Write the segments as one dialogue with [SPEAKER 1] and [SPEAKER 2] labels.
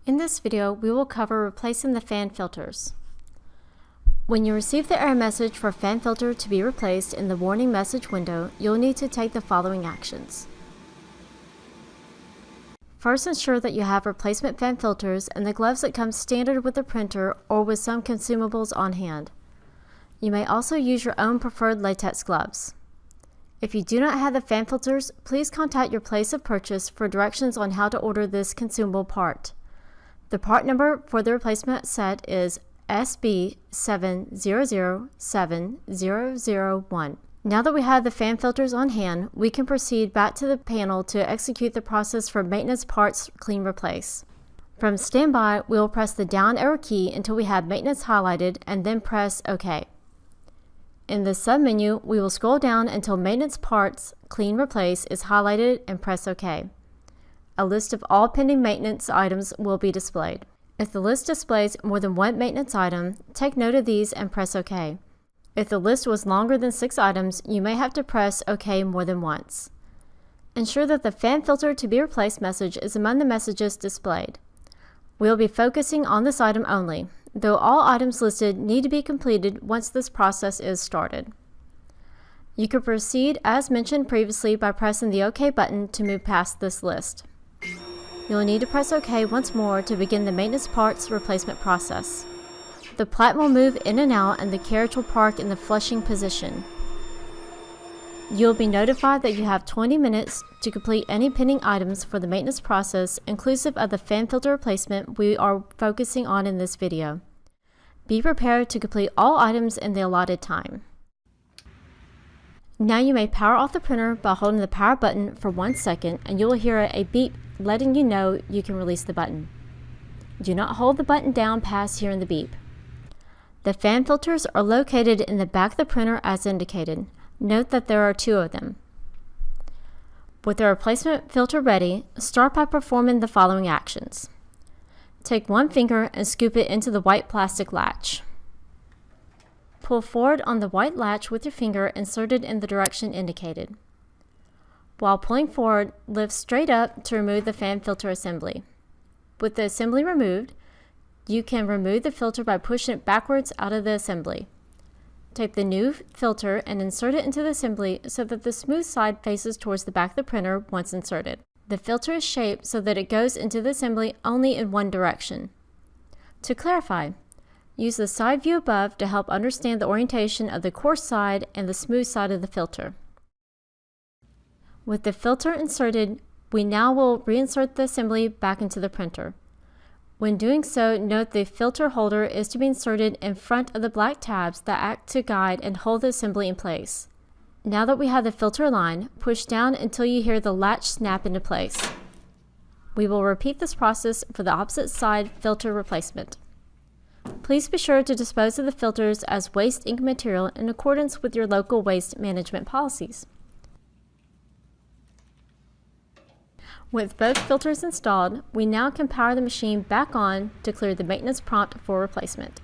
[SPEAKER 1] In this video, we will cover replacing the fan filters. When you receive the error message for fan filter to be replaced in the warning message window, you'll need to take the following actions. First, ensure that you have replacement fan filters and the gloves that come standard with the printer or with some consumables on hand. You may also use your own preferred latex gloves. If you do not have the fan filters, please contact your place of purchase for directions on how to order this consumable part. The part number for the replacement set is SB70070001. Now that we have the fan filters on hand, we can proceed back to the panel to execute the process for maintenance parts clean replace. From standby, we will press the down arrow key until we have maintenance highlighted and then press OK. In the submenu, we will scroll down until maintenance parts clean replace is highlighted and press OK. A list of all pending maintenance items will be displayed. If the list displays more than one maintenance item, take note of these and press OK. If the list was longer than 6 items, you may have to press OK more than once. Ensure that the fan filter to be replaced message is among the messages displayed. We will be focusing on this item only, though all items listed need to be completed once this process is started. You can proceed as mentioned previously by pressing the OK button to move past this list. You'll need to press OK once more to begin the maintenance parts replacement process. The plat will move in and out and the carriage will park in the flushing position. You'll be notified that you have 20 minutes to complete any pending items for the maintenance process, inclusive of the fan filter replacement we are focusing on in this video. Be prepared to complete all items in the allotted time. Now you may power off the printer by holding the power button for 1 second and you will hear a beep letting you know you can release the button. Do not hold the button down past hearing the beep. The fan filters are located in the back of the printer as indicated. Note that there are 2 of them. With the replacement filter ready, start by performing the following actions. Take one finger and scoop it into the white plastic latch. Pull forward on the white latch with your finger inserted in the direction indicated. While pulling forward, lift straight up to remove the fan filter assembly. With the assembly removed, you can remove the filter by pushing it backwards out of the assembly. Take the new filter and insert it into the assembly so that the smooth side faces towards the back of the printer once inserted. The filter is shaped so that it goes into the assembly only in one direction. To clarify, use the side view above to help understand the orientation of the coarse side and the smooth side of the filter. With the filter inserted, we now will reinsert the assembly back into the printer. When doing so, note the filter holder is to be inserted in front of the black tabs that act to guide and hold the assembly in place. Now that we have the filter aligned, push down until you hear the latch snap into place. We will repeat this process for the opposite side filter replacement. Please be sure to dispose of the filters as waste ink material in accordance with your local waste management policies. With both filters installed, we now can power the machine back on to clear the maintenance prompt for replacement.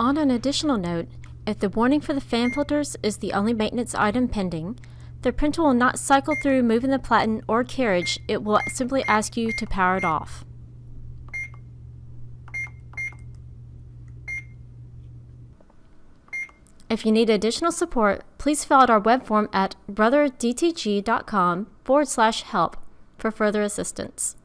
[SPEAKER 1] On an additional note, if the warning for the fan filters is the only maintenance item pending, the printer will not cycle through moving the platen or carriage, it will simply ask you to power it off. If you need additional support, please fill out our web form at brotherdtg.com/help for further assistance.